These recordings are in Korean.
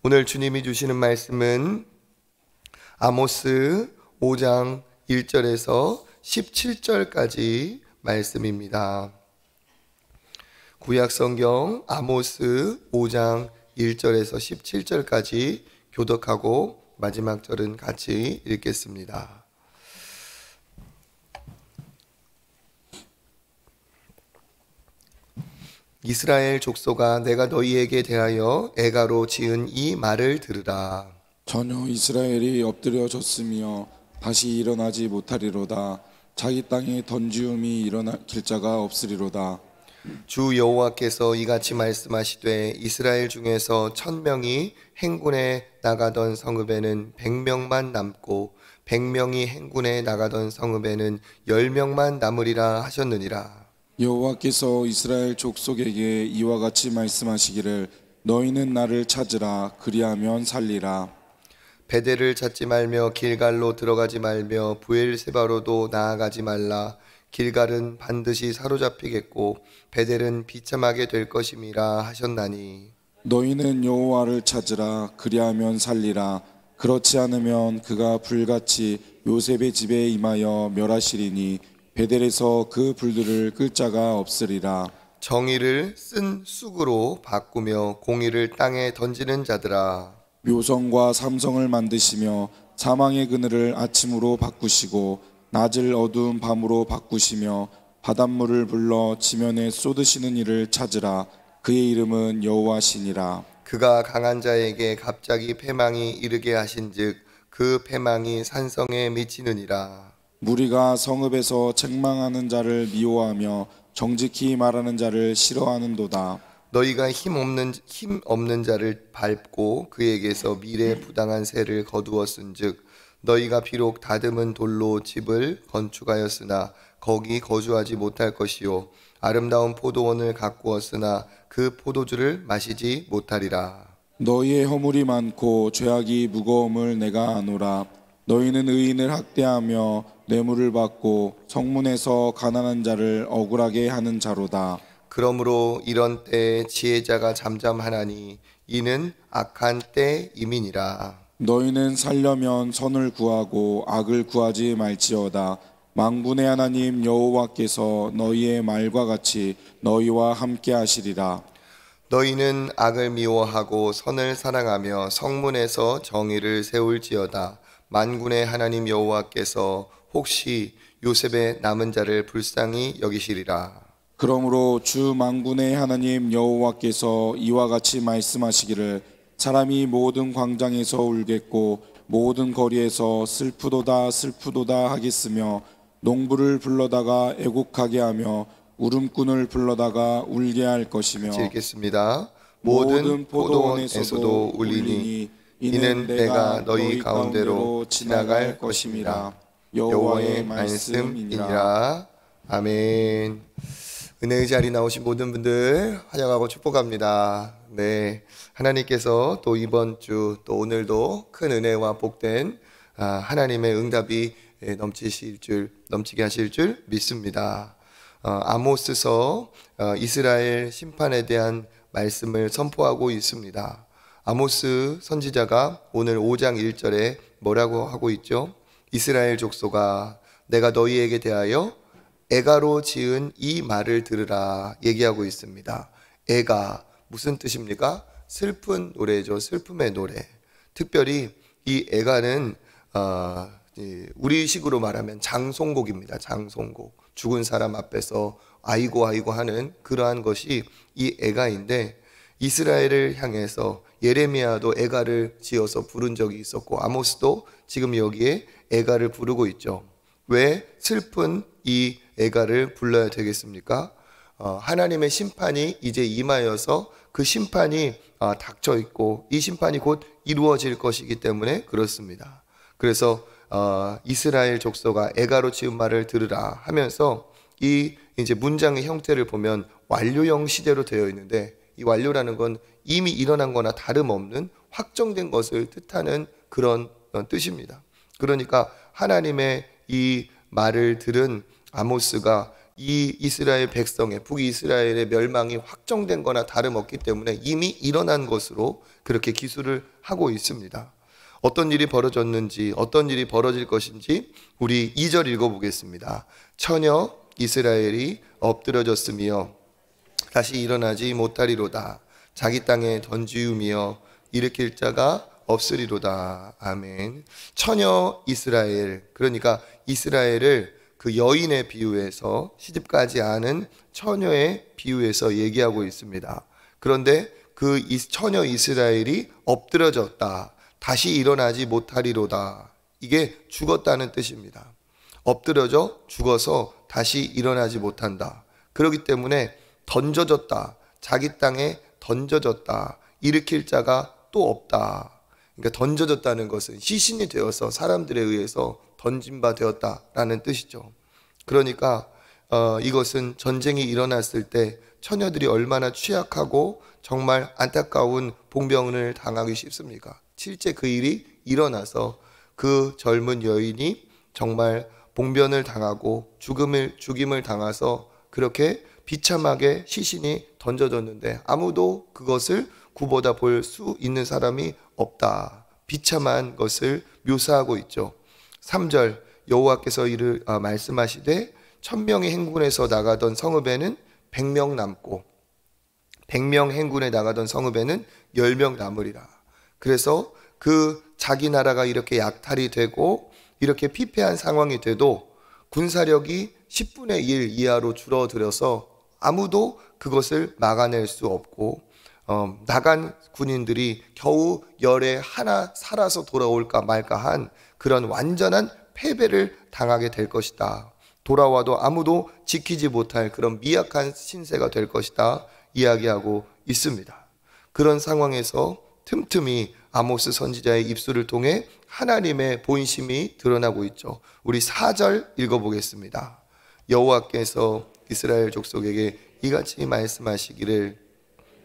오늘 주님이 주시는 말씀은 아모스 5장 1절에서 17절까지 말씀입니다. 구약성경 아모스 5장 1절에서 17절까지 교독하고 마지막 절은 같이 읽겠습니다. 이스라엘 족속아, 내가 너희에게 대하여 애가로 지은 이 말을 들으라. 전혀 이스라엘이 엎드려졌으며 다시 일어나지 못하리로다. 자기 땅에 던지움이 일어날 길자가 없으리로다. 주 여호와께서 이같이 말씀하시되 이스라엘 중에서 1000명이 행군에 나가던 성읍에는 100명만 남고 100명이 행군에 나가던 성읍에는 10명만 남으리라 하셨느니라. 여호와께서 이스라엘 족속에게 이와 같이 말씀하시기를 너희는 나를 찾으라. 그리하면 살리라. 베델을 찾지 말며 길갈로 들어가지 말며 부엘세바로도 나아가지 말라. 길갈은 반드시 사로잡히겠고 베델은 비참하게 될 것임이라 하셨나니. 너희는 여호와를 찾으라. 그리하면 살리라. 그렇지 않으면 그가 불같이 요셉의 집에 임하여 멸하시리니 베델에서 그 불들을 끌 자가 없으리라. 정의를 쓴 쑥으로 바꾸며 공의를 땅에 던지는 자들아, 묘성과 삼성을 만드시며 사망의 그늘을 아침으로 바꾸시고 낮을 어두운 밤으로 바꾸시며 바닷물을 불러 지면에 쏟으시는 이를 찾으라. 그의 이름은 여호와시니라. 그가 강한 자에게 갑자기 패망이 이르게 하신즉 그 패망이 산성에 미치느니라. 무리가 성읍에서 책망하는 자를 미워하며 정직히 말하는 자를 싫어하는도다. 너희가 힘 없는 자를 밟고 그에게서 미래 부당한 세를 거두었은즉 너희가 비록 다듬은 돌로 집을 건축하였으나 거기 거주하지 못할 것이요 아름다운 포도원을 가꾸었으나 그 포도주를 마시지 못하리라. 너희의 허물이 많고 죄악이 무거움을 내가 아노라. 너희는 의인을 학대하며 뇌물을 받고 성문에서 가난한 자를 억울하게 하는 자로다. 그러므로 이런 때에 지혜자가 잠잠하나니 이는 악한 때임이니라. 너희는 살려면 선을 구하고 악을 구하지 말지어다. 만군의 하나님 여호와께서 너희의 말과 같이 너희와 함께 하시리라. 너희는 악을 미워하고 선을 사랑하며 성문에서 정의를 세울지어다. 만군의 하나님 여호와께서 혹시 요셉의 남은 자를 불쌍히 여기시리라. 그러므로 주 만군의 하나님 여호와께서 이와 같이 말씀하시기를 사람이 모든 광장에서 울겠고 모든 거리에서 슬프도다 슬프도다 하겠으며 농부를 불러다가 애곡하게 하며 울음꾼을 불러다가 울게 할 것이며 읽겠습니다. 모든 포도원에서도 울리니 이는 내가 너희 가운데로 지나갈 것임이라. 여호와의 말씀이니라. 아멘. 은혜의 자리 나오신 모든 분들 환영하고 축복합니다. 네, 하나님께서 또 이번 주 또 오늘도 큰 은혜와 복된 하나님의 응답이 넘치게 하실 줄 믿습니다. 아모스서 이스라엘 심판에 대한 말씀을 선포하고 있습니다. 아모스 선지자가 오늘 5장 1절에 뭐라고 하고 있죠? 이스라엘 족속아, 내가 너희에게 대하여 애가로 지은 이 말을 들으라 얘기하고 있습니다. 애가 무슨 뜻입니까? 슬픈 노래죠. 슬픔의 노래. 특별히 이 애가는 우리식으로 말하면 장송곡입니다. 장송곡. 죽은 사람 앞에서 아이고 아이고 하는 그러한 것이 이 애가인데 이스라엘을 향해서 예레미야도 애가를 지어서 부른 적이 있었고 아모스도 지금 여기에 애가를 부르고 있죠. 왜 슬픈 이 애가를 불러야 되겠습니까? 하나님의 심판이 이제 임하여서 그 심판이 닥쳐 있고 이 심판이 곧 이루어질 것이기 때문에 그렇습니다. 그래서 이스라엘 족속아 애가로 지은 말을 들으라 하면서 이 이제 문장의 형태를 보면 완료형 시제로 되어 있는데 이 완료라는 건 이미 일어난 거나 다름없는 확정된 것을 뜻하는 그런 뜻입니다. 그러니까 하나님의 이 말을 들은 아모스가 이 이스라엘 백성의 북이스라엘의 멸망이 확정된 거나 다름없기 때문에 이미 일어난 것으로 그렇게 기술을 하고 있습니다. 어떤 일이 벌어졌는지, 어떤 일이 벌어질 것인지 우리 2절 읽어보겠습니다. 처녀 이스라엘이 엎드러졌으며 다시 일어나지 못하리로다. 자기 땅에 던지우며 일으킬 자가 없으리로다. 아멘. 처녀 이스라엘, 그러니까 이스라엘을 그 여인의 비유에서 시집가지 않은 처녀의 비유에서 얘기하고 있습니다. 그런데 그 처녀 이스라엘이 엎드러졌다. 다시 일어나지 못하리로다. 이게 죽었다는 뜻입니다. 엎드러져 죽어서 다시 일어나지 못한다. 그렇기 때문에 던져졌다. 자기 땅에 던져졌다. 일으킬 자가 또 없다. 그러니까 던져졌다는 것은 시신이 되어서 사람들에 의해서 던진 바 되었다라는 뜻이죠. 그러니까 이것은 전쟁이 일어났을 때 처녀들이 얼마나 취약하고 정말 안타까운 봉변을 당하기 쉽습니까? 실제 그 일이 일어나서 그 젊은 여인이 정말 봉변을 당하고 죽임을 당해서 그렇게 비참하게 시신이 던져졌는데 아무도 그것을 구보다 볼 수 있는 사람이 없다. 비참한 것을 묘사하고 있죠. 3절 여호와께서 말씀하시되 1000명의 행군에서 나가던 성읍에는 100명 남고 100명 행군에 나가던 성읍에는 10명 남으리라. 그래서 그 자기 나라가 이렇게 약탈이 되고 이렇게 피폐한 상황이 돼도 군사력이 10분의 1 이하로 줄어들어서 아무도 그것을 막아낼 수 없고 나간 군인들이 겨우 열에 하나 살아서 돌아올까 말까 한 그런 완전한 패배를 당하게 될 것이다. 돌아와도 아무도 지키지 못할 그런 미약한 신세가 될 것이다 이야기하고 있습니다. 그런 상황에서 틈틈이 아모스 선지자의 입술을 통해 하나님의 본심이 드러나고 있죠. 우리 4절 읽어보겠습니다. 여호와께서 이스라엘 족속에게 이같이 말씀하시기를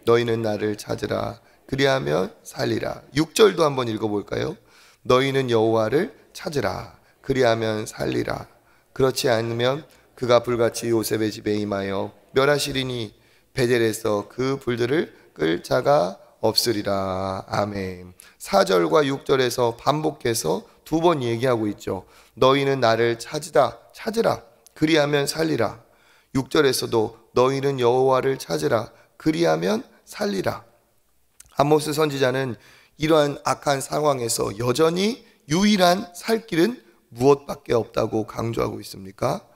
너희는 나를 찾으라 그리하면 살리라. 6절도 한번 읽어볼까요? 너희는 여호와를 찾으라 그리하면 살리라. 그렇지 않으면 그가 불같이 요셉의 집에 임하여 멸하시리니 베델에서 그 불들을 끌 자가 없으리라. 아멘. 4절과 6절에서 반복해서 2번 얘기하고 있죠. 너희는 나를 찾으라 그리하면 살리라. 6절에서도 너희는 여호와를 찾으라 그리하면 살리라. 아모스 선지자는 이러한 악한 상황에서 여전히 유일한 살 길은 무엇밖에 없다고 강조하고 있습니까?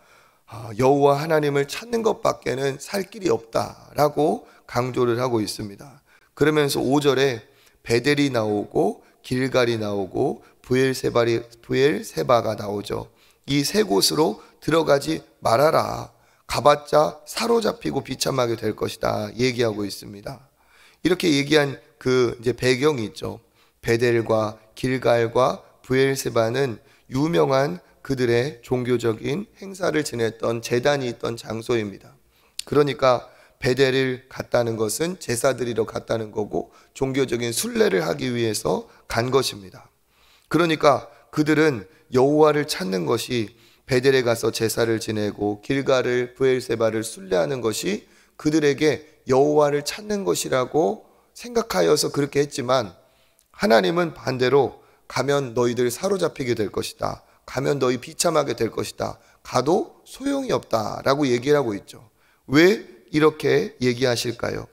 여호와 하나님을 찾는 것밖에는 살 길이 없다라고 강조를 하고 있습니다. 그러면서 5절에 베델이 나오고 길갈이 나오고 부엘세바가 나오죠. 이 세 곳으로 들어가지 말아라. 가봤자 사로잡히고 비참하게 될 것이다 얘기하고 있습니다. 이렇게 얘기한 그 이제 배경이 있죠. 베델과 길갈과 부엘세바는 유명한 그들의 종교적인 행사를 지냈던 제단이 있던 장소입니다. 그러니까 베델을 갔다는 것은 제사 드리러 갔다는 거고 종교적인 순례를 하기 위해서 간 것입니다. 그러니까 그들은 여호와를 찾는 것이 베델에 가서 제사를 지내고 길갈을 부엘세바를 순례하는 것이 그들에게 여호와를 찾는 것이라고 생각하여서 그렇게 했지만 하나님은 반대로 가면 너희들 사로잡히게 될 것이다. 가면 너희 비참하게 될 것이다. 가도 소용이 없다라고 얘기를 하고 있죠. 왜 이렇게 얘기하실까요?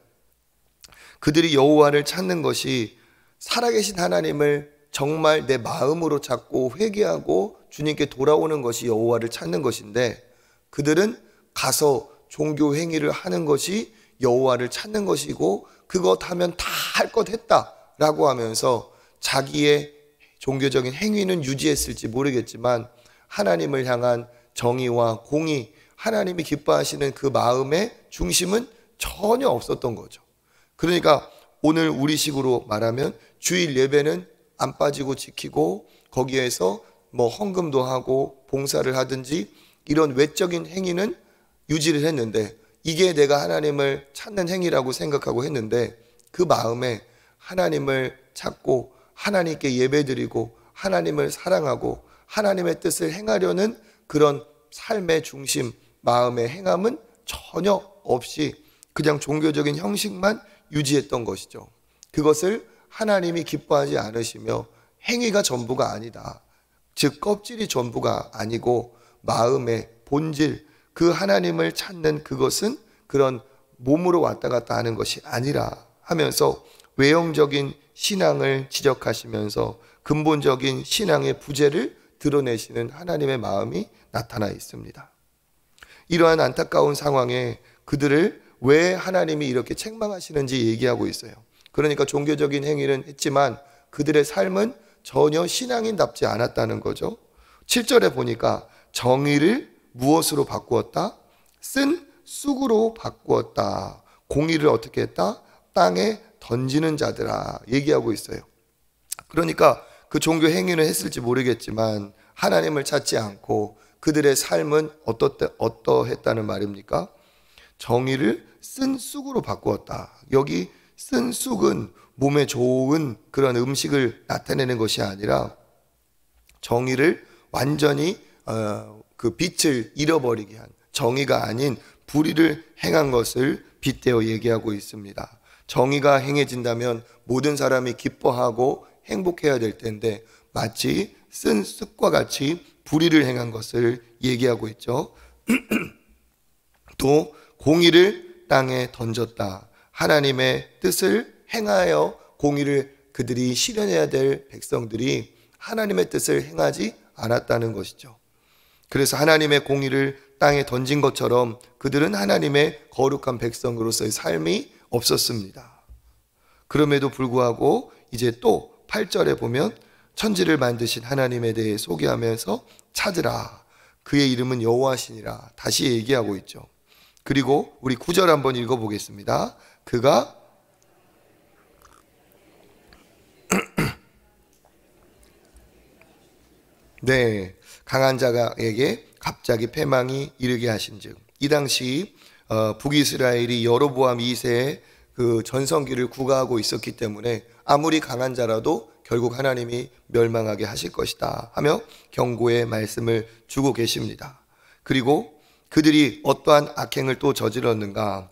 그들이 여호와를 찾는 것이 살아계신 하나님을 정말 내 마음으로 찾고 회개하고 주님께 돌아오는 것이 여호와를 찾는 것인데 그들은 가서 종교 행위를 하는 것이 여호와를 찾는 것이고 그것 하면 다 할 것 했다라고 하면서 자기의 종교적인 행위는 유지했을지 모르겠지만 하나님을 향한 정의와 공의, 하나님이 기뻐하시는 그 마음의 중심은 전혀 없었던 거죠. 그러니까 오늘 우리식으로 말하면 주일 예배는 안 빠지고 지키고 거기에서 뭐 헌금도 하고 봉사를 하든지 이런 외적인 행위는 유지를 했는데 이게 내가 하나님을 찾는 행위라고 생각하고 했는데 그 마음에 하나님을 찾고 하나님께 예배드리고 하나님을 사랑하고 하나님의 뜻을 행하려는 그런 삶의 중심, 마음의 행함은 전혀 없이 그냥 종교적인 형식만 유지했던 것이죠. 그것을 하나님이 기뻐하지 않으시며 행위가 전부가 아니다. 즉 껍질이 전부가 아니고 마음의 본질, 그 하나님을 찾는 그것은 그런 몸으로 왔다 갔다 하는 것이 아니라 하면서 외형적인 신앙을 지적하시면서 근본적인 신앙의 부재를 드러내시는 하나님의 마음이 나타나 있습니다. 이러한 안타까운 상황에 그들을 왜 하나님이 이렇게 책망하시는지 얘기하고 있어요. 그러니까 종교적인 행위는 했지만 그들의 삶은 전혀 신앙인답지 않았다는 거죠. 7절에 보니까 정의를 무엇으로 바꾸었다? 쓴 쑥으로 바꾸었다. 공의를 어떻게 했다? 땅에 던지는 자들아 얘기하고 있어요. 그러니까 그 종교 행위는 했을지 모르겠지만 하나님을 찾지 않고 그들의 삶은 어떠했다는 말입니까? 정의를 쓴 쑥으로 바꾸었다. 여기 쓴 쑥은 몸에 좋은 그런 음식을 나타내는 것이 아니라 정의를 완전히 그 빛을 잃어버리게 한 정의가 아닌 불의를 행한 것을 빗대어 얘기하고 있습니다. 정의가 행해진다면 모든 사람이 기뻐하고 행복해야 될 텐데 마치 쓴 쑥과 같이 불의를 행한 것을 얘기하고 있죠. 또 공의를 땅에 던졌다. 하나님의 뜻을 행하여 공의를 그들이 실현해야 될 백성들이 하나님의 뜻을 행하지 않았다는 것이죠. 그래서 하나님의 공의를 땅에 던진 것처럼 그들은 하나님의 거룩한 백성으로서의 삶이 없었습니다. 그럼에도 불구하고 이제 또 8절에 보면 천지를 만드신 하나님에 대해 소개하면서 찾으라. 그의 이름은 여호와시니라. 다시 얘기하고 있죠. 그리고 우리 9절 한번 읽어보겠습니다. 그가 네, 강한 자에게 갑자기 패망이 이르게 하신즉 이 당시 북이스라엘이 여로보암 2세의 그 전성기를 구가하고 있었기 때문에 아무리 강한 자라도 결국 하나님이 멸망하게 하실 것이다 하며 경고의 말씀을 주고 계십니다. 그리고 그들이 어떠한 악행을 또 저질렀는가?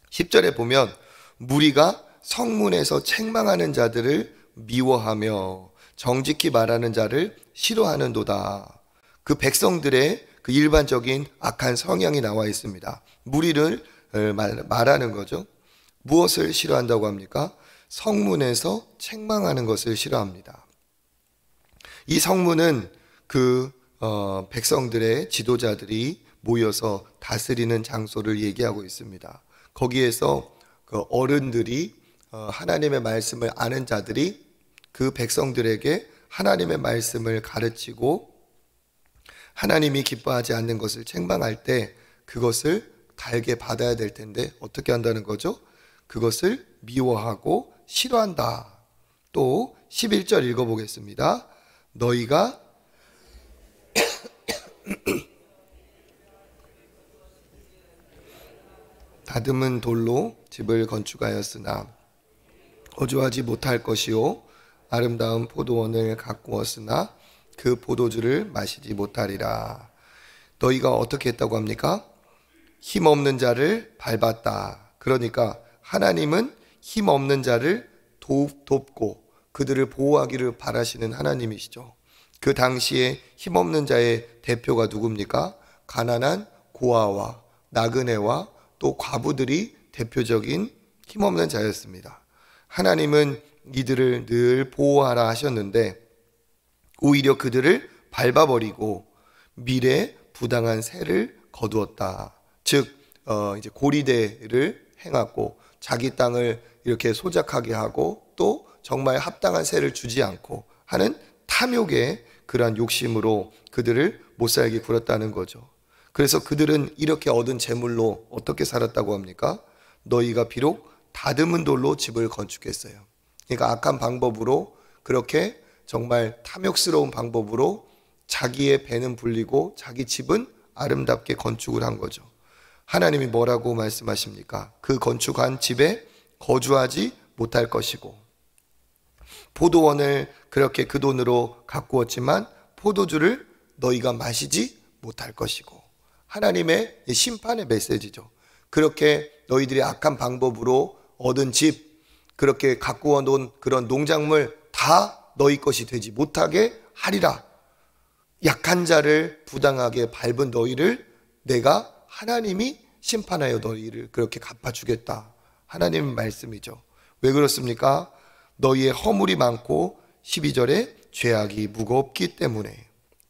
10절에 보면 무리가 성문에서 책망하는 자들을 미워하며 정직히 말하는 자를 싫어하는도다. 그 백성들의 그 일반적인 악한 성향이 나와 있습니다. 무리를 말하는 거죠. 무엇을 싫어한다고 합니까? 성문에서 책망하는 것을 싫어합니다. 이 성문은 그 백성들의 지도자들이 모여서 다스리는 장소를 얘기하고 있습니다. 거기에서 그 어른들이 하나님의 말씀을 아는 자들이 그 백성들에게 하나님의 말씀을 가르치고 하나님이 기뻐하지 않는 것을 책망할 때 그것을 달게 받아야 될 텐데 어떻게 한다는 거죠? 그것을 미워하고 싫어한다. 또 11절 읽어보겠습니다. 너희가 다듬은 돌로 집을 건축하였으나 거주하지 못할 것이요 아름다운 포도원을 가꾸었으나 그 포도주를 마시지 못하리라. 너희가 어떻게 했다고 합니까? 힘없는 자를 밟았다. 그러니까 하나님은 힘없는 자를 돕고 그들을 보호하기를 바라시는 하나님이시죠. 그 당시에 힘없는 자의 대표가 누굽니까? 가난한 고아와 나그네와 또 과부들이 대표적인 힘없는 자였습니다. 하나님은 이들을 늘 보호하라 하셨는데 오히려 그들을 밟아버리고 미래에 부당한 세를 거두었다. 즉 이제 고리대를 행하고 자기 땅을 이렇게 소작하게 하고 또 정말 합당한 세를 주지 않고 하는 탐욕의 그러한 욕심으로 그들을 못살게 굴었다는 거죠. 그래서 그들은 이렇게 얻은 재물로 어떻게 살았다고 합니까? 너희가 비록 다듬은 돌로 집을 건축했어요. 그러니까 악한 방법으로 그렇게 정말 탐욕스러운 방법으로 자기의 배는 불리고 자기 집은 아름답게 건축을 한 거죠. 하나님이 뭐라고 말씀하십니까? 그 건축한 집에 거주하지 못할 것이고 포도원을 그렇게 그 돈으로 가꾸었지만 포도주를 너희가 마시지 못할 것이고 하나님의 심판의 메시지죠. 그렇게 너희들이 악한 방법으로 얻은 집, 그렇게 가꾸어 놓은 그런 농작물 다 너희 것이 되지 못하게 하리라. 약한 자를 부당하게 밟은 너희를 내가 하나님이 심판하여 너희를 그렇게 갚아주겠다. 하나님의 말씀이죠. 왜 그렇습니까? 너희의 허물이 많고 12절에 죄악이 무겁기 때문에.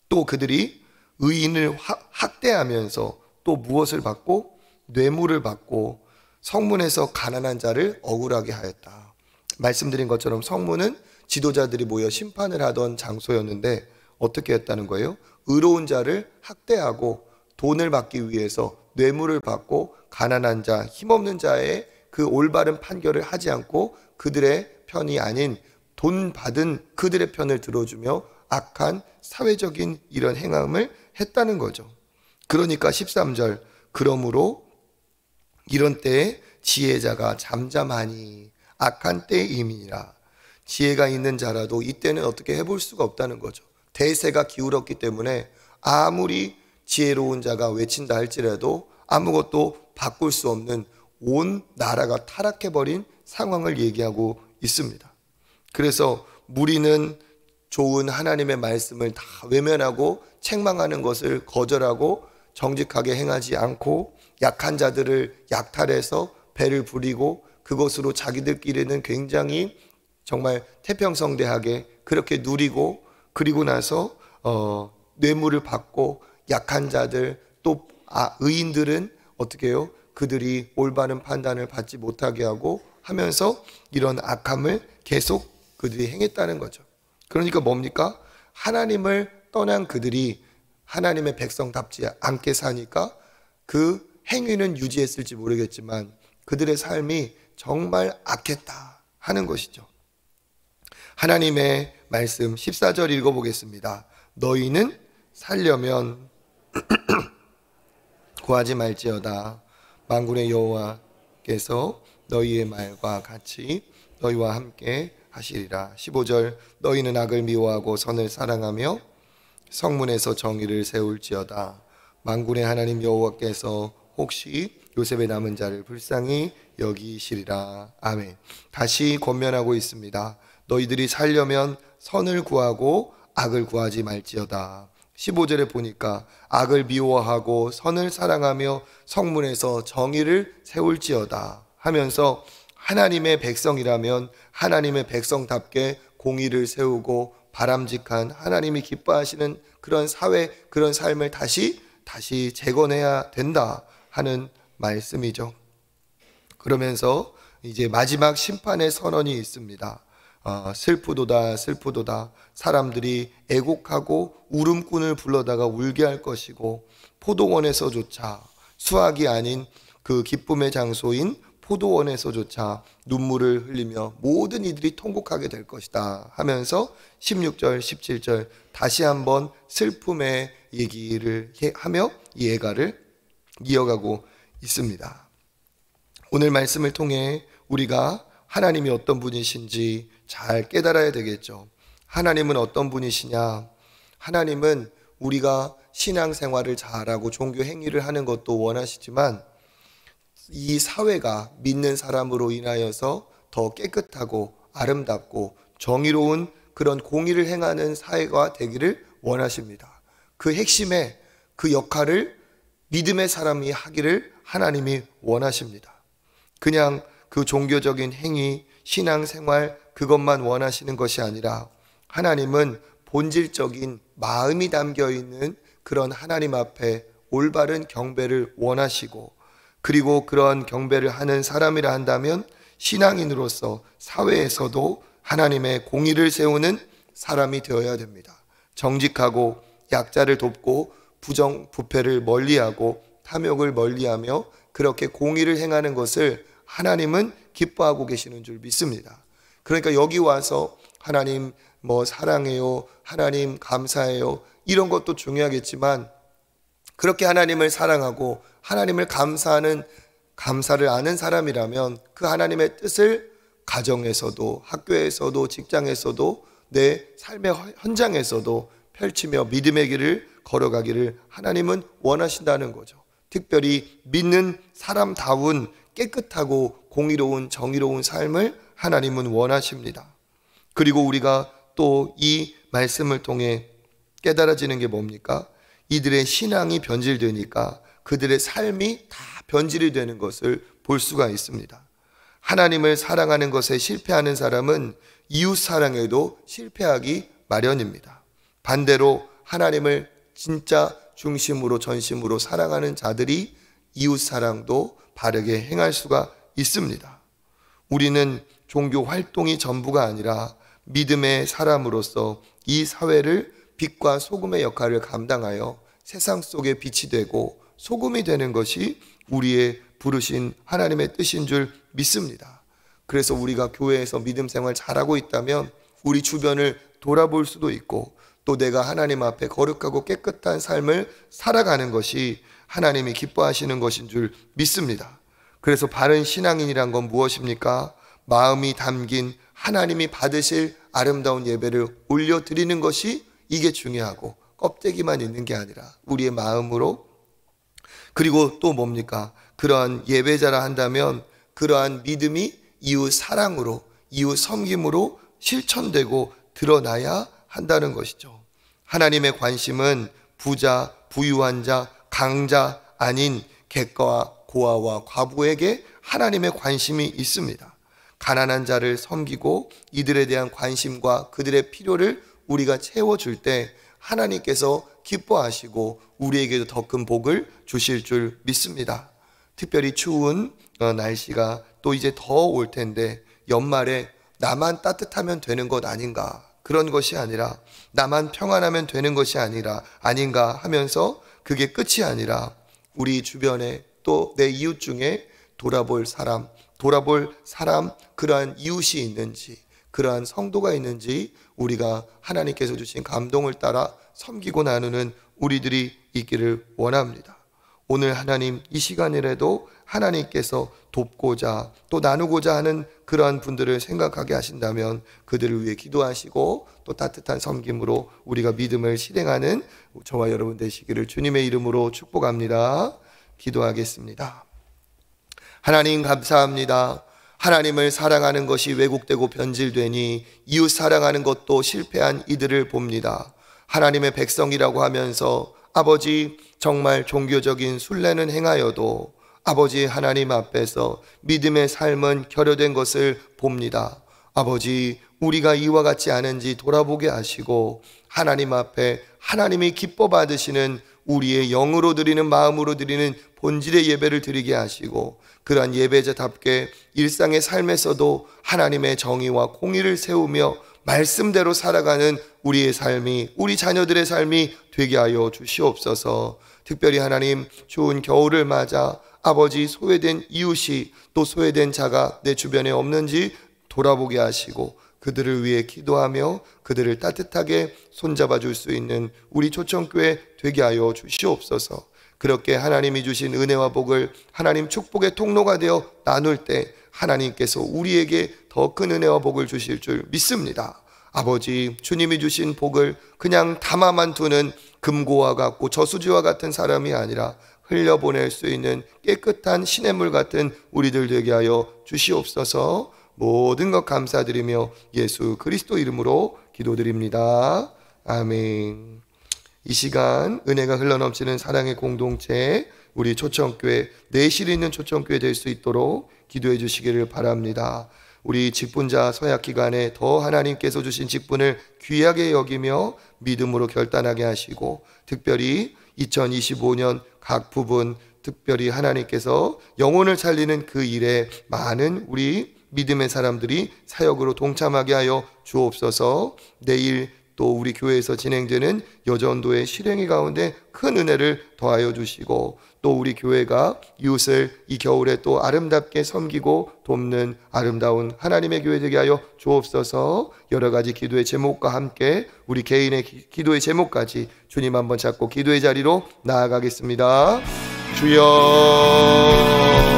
또 그들이 의인을 학대하면서 또 무엇을 받고? 뇌물을 받고 성문에서 가난한 자를 억울하게 하였다. 말씀드린 것처럼 성문은 지도자들이 모여 심판을 하던 장소였는데 어떻게 했다는 거예요? 의로운 자를 학대하고 돈을 받기 위해서 뇌물을 받고 가난한 자, 힘없는 자의 그 올바른 판결을 하지 않고 그들의 편이 아닌 돈 받은 그들의 편을 들어주며 악한 사회적인 이런 행함을 했다는 거죠. 그러니까 13절, 그러므로 이런 때에 지혜자가 잠잠하니 악한 때임이니라. 지혜가 있는 자라도 이때는 어떻게 해볼 수가 없다는 거죠. 대세가 기울었기 때문에 아무리 지혜로운 자가 외친다 할지라도 아무것도 바꿀 수 없는 온 나라가 타락해버린 상황을 얘기하고 있습니다. 그래서 무리는 좋은 하나님의 말씀을 다 외면하고 책망하는 것을 거절하고 정직하게 행하지 않고 약한 자들을 약탈해서 배를 부리고 그것으로 자기들끼리는 굉장히 정말 태평성대하게 그렇게 누리고 그리고 나서 뇌물을 받고 약한 자들 또 의인들은 어떻게 해요? 그들이 올바른 판단을 받지 못하게 하고 하면서 이런 악함을 계속 그들이 행했다는 거죠. 그러니까 뭡니까? 하나님을 떠난 그들이 하나님의 백성답지 않게 사니까 그 행위는 유지했을지 모르겠지만 그들의 삶이 정말 악했다 하는 것이죠. 하나님의 말씀 14절 읽어보겠습니다. 너희는 살려면 구하지 말지어다. 만군의 여호와께서 너희의 말과 같이 너희와 함께 하시리라. 15절 너희는 악을 미워하고 선을 사랑하며 성문에서 정의를 세울지어다. 만군의 하나님 여호와께서 혹시 요셉의 남은 자를 불쌍히 여기시리라. 아멘. 다시 권면하고 있습니다. 너희들이 살려면 선을 구하고 악을 구하지 말지어다. 15절에 보니까 악을 미워하고 선을 사랑하며 성문에서 정의를 세울지어다 하면서 하나님의 백성이라면 하나님의 백성답게 공의를 세우고 바람직한 하나님이 기뻐하시는 그런 사회, 그런 삶을 다시 재건해야 된다 하는 말씀이죠. 그러면서 이제 마지막 심판의 선언이 있습니다. 슬프도다 슬프도다. 사람들이 애곡하고 울음꾼을 불러다가 울게 할 것이고 포도원에서조차 수확이 아닌 그 기쁨의 장소인 포도원에서조차 눈물을 흘리며 모든 이들이 통곡하게 될 것이다 하면서 16절 17절 다시 한번 슬픔의 얘기를 하며 이 애가를 이어가고 있습니다. 오늘 말씀을 통해 우리가 하나님이 어떤 분이신지 잘 깨달아야 되겠죠. 하나님은 어떤 분이시냐? 하나님은 우리가 신앙생활을 잘하고 종교 행위를 하는 것도 원하시지만 이 사회가 믿는 사람으로 인하여서 더 깨끗하고 아름답고 정의로운 그런 공의를 행하는 사회가 되기를 원하십니다. 그 핵심에 그 역할을 믿음의 사람이 하기를 하나님이 원하십니다. 그냥 그 종교적인 행위, 신앙생활 그것만 원하시는 것이 아니라 하나님은 본질적인 마음이 담겨있는 그런 하나님 앞에 올바른 경배를 원하시고 그리고 그런 경배를 하는 사람이라 한다면 신앙인으로서 사회에서도 하나님의 공의를 세우는 사람이 되어야 됩니다. 정직하고 약자를 돕고 부정부패를 멀리하고 탐욕을 멀리하며 그렇게 공의를 행하는 것을 하나님은 기뻐하고 계시는 줄 믿습니다. 그러니까 여기 와서 하나님 사랑해요, 하나님 감사해요 이런 것도 중요하겠지만 그렇게 하나님을 사랑하고 하나님을 감사를 아는 사람이라면 그 하나님의 뜻을 가정에서도 학교에서도 직장에서도 내 삶의 현장에서도 펼치며 믿음의 길을 걸어가기를 하나님은 원하신다는 거죠. 특별히 믿는 사람다운 깨끗하고 공의로운 정의로운 삶을 하나님은 원하십니다. 그리고 우리가 또 이 말씀을 통해 깨달아지는 게 뭡니까? 이들의 신앙이 변질되니까 그들의 삶이 다 변질이 되는 것을 볼 수가 있습니다. 하나님을 사랑하는 것에 실패하는 사람은 이웃 사랑에도 실패하기 마련입니다. 반대로 하나님을 진짜 중심으로 전심으로 사랑하는 자들이 이웃 사랑도 바르게 행할 수가 있습니다. 우리는 종교 활동이 전부가 아니라 믿음의 사람으로서 이 사회를 빛과 소금의 역할을 감당하여 세상 속에 빛이 되고 소금이 되는 것이 우리의 부르신 하나님의 뜻인 줄 믿습니다. 그래서 우리가 교회에서 믿음 생활 잘하고 있다면 우리 주변을 돌아볼 수도 있고 또 내가 하나님 앞에 거룩하고 깨끗한 삶을 살아가는 것이 하나님이 기뻐하시는 것인 줄 믿습니다. 그래서 바른 신앙인이란 건 무엇입니까? 마음이 담긴 하나님이 받으실 아름다운 예배를 올려드리는 것이 이게 중요하고 껍데기만 있는 게 아니라 우리의 마음으로, 그리고 또 뭡니까? 그러한 예배자라 한다면 그러한 믿음이 이웃 사랑으로, 이웃 섬김으로 실천되고 드러나야 한다는 것이죠. 하나님의 관심은 부자, 부유한 자, 강자 아닌 객가와 고아와 과부에게 하나님의 관심이 있습니다. 가난한 자를 섬기고 이들에 대한 관심과 그들의 필요를 우리가 채워줄 때 하나님께서 기뻐하시고 우리에게도 더 큰 복을 주실 줄 믿습니다. 특별히 추운 날씨가 또 이제 더 올 텐데 연말에 나만 따뜻하면 되는 것 아닌가, 그런 것이 아니라 나만 평안하면 되는 것이 아닌가 하면서 그게 끝이 아니라 우리 주변에 또 내 이웃 중에 돌아볼 사람, 그러한 이웃이 있는지, 그러한 성도가 있는지 우리가 하나님께서 주신 감동을 따라 섬기고 나누는 우리들이 있기를 원합니다. 오늘 하나님 이 시간이라도 하나님께서 돕고자 또 나누고자 하는 그러한 분들을 생각하게 하신다면 그들을 위해 기도하시고 또 따뜻한 섬김으로 우리가 믿음을 실행하는 저와 여러분 되시기를 주님의 이름으로 축복합니다. 기도하겠습니다. 하나님 감사합니다. 하나님을 사랑하는 것이 왜곡되고 변질되니 이웃 사랑하는 것도 실패한 이들을 봅니다. 하나님의 백성이라고 하면서 아버지 정말 종교적인 순례는 행하여도 아버지 하나님 앞에서 믿음의 삶은 결여된 것을 봅니다. 아버지 우리가 이와 같지 않은지 돌아보게 하시고 하나님 앞에 하나님이 기뻐 받으시는 우리의 영으로 드리는 마음으로 드리는 본질의 예배를 드리게 하시고 그러한 예배자답게 일상의 삶에서도 하나님의 정의와 공의를 세우며 말씀대로 살아가는 우리의 삶이, 우리 자녀들의 삶이 되게 하여 주시옵소서. 특별히 하나님 추운 겨울을 맞아 아버지 소외된 이웃이 또 소외된 자가 내 주변에 없는지 돌아보게 하시고 그들을 위해 기도하며 그들을 따뜻하게 손잡아 줄 수 있는 우리 초청교회 되게 하여 주시옵소서. 그렇게 하나님이 주신 은혜와 복을 하나님 축복의 통로가 되어 나눌 때 하나님께서 우리에게 더 큰 은혜와 복을 주실 줄 믿습니다. 아버지 주님이 주신 복을 그냥 담아만 두는 금고와 같고 저수지와 같은 사람이 아니라 흘려보낼 수 있는 깨끗한 시냇물 같은 우리들 되게 하여 주시옵소서. 모든 것 감사드리며 예수 그리스도 이름으로 기도드립니다. 아멘. 이 시간 은혜가 흘러넘치는 사랑의 공동체 우리 초청교회, 내실 있는 초청교회 될 수 있도록 기도해 주시기를 바랍니다. 우리 직분자 서약기간에 더 하나님께서 주신 직분을 귀하게 여기며 믿음으로 결단하게 하시고 특별히 2025년 각 부분 특별히 하나님께서 영혼을 살리는 그 일에 많은 우리 믿음의 사람들이 사역으로 동참하게 하여 주옵소서. 내일 또 우리 교회에서 진행되는 여전도의 실행위 가운데 큰 은혜를 더하여 주시고 또 우리 교회가 이웃을 이 겨울에 또 아름답게 섬기고 돕는 아름다운 하나님의 교회 되게 하여 주옵소서. 여러 가지 기도의 제목과 함께 우리 개인의 기도의 제목까지 주님 한번 잡고 기도의 자리로 나아가겠습니다. 주여